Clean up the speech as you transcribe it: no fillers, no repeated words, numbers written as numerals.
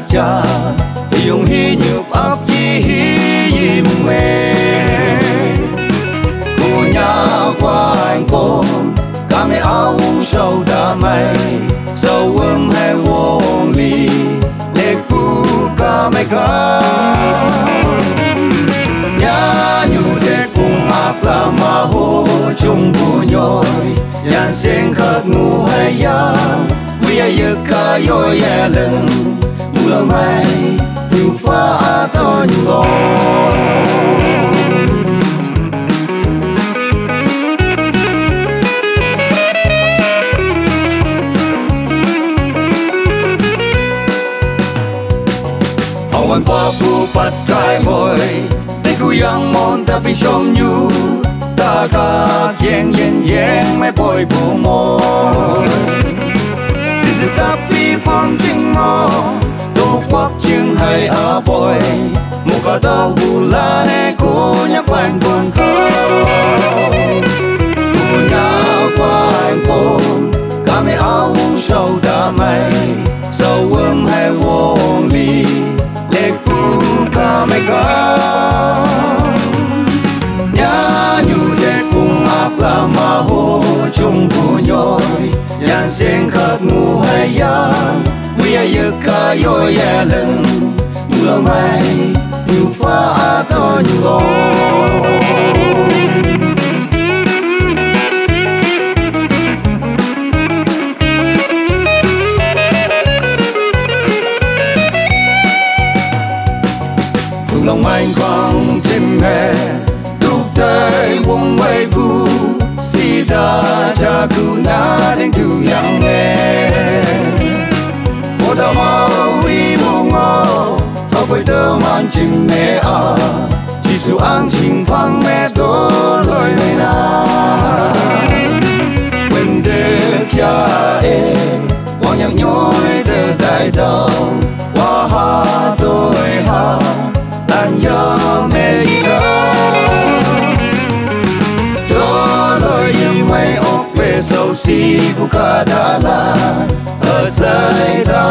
cha dùng hi nhục áp hi mê cô nhà qua anh con cả mẹ áo sầu đã mây sầu hay vô ly lệ phu cả mẹ cả nhà nhu để cùng áp là mà hô chung bu nhoi yan sen khát ngu hay ya vì ai cả yoi ya lưng mưa mai nhu pha to nhu lo Awan pa pupat kai hoi Tiku yang mon tapi som nyu Ta ka kieng yen yen mai poi pu mo Tisi tapi pom ching mo Tu kwak ching hai a poi Muka tau hula ne ku nhắc quanh con khao Ku nhắc quanh con Cả mẹ áo sâu đã mây Sâu hay vô ly lệ phu ca mê ca nhá nhu để cùng áp là mà hô chung bu nhoi yan sen khát ngu hay ya vì ai cả yoi ya lưng mưa mai nhu pha to nhu lo lòng anh khoang chim hè đúc tay buông mây vu si ta cha tu na đến tu yang nghe một thao mau vi mong ngô học với tơ man chim mẹ à chỉ su ang chinh phang mẹ đô lối mẹ na quên đê kia e quang nhang nhoi đê đại đầu hoa ha tôi ha tan yo America đó lối những mây ốc về sâu xì của cả Đà Lạt ở dài ta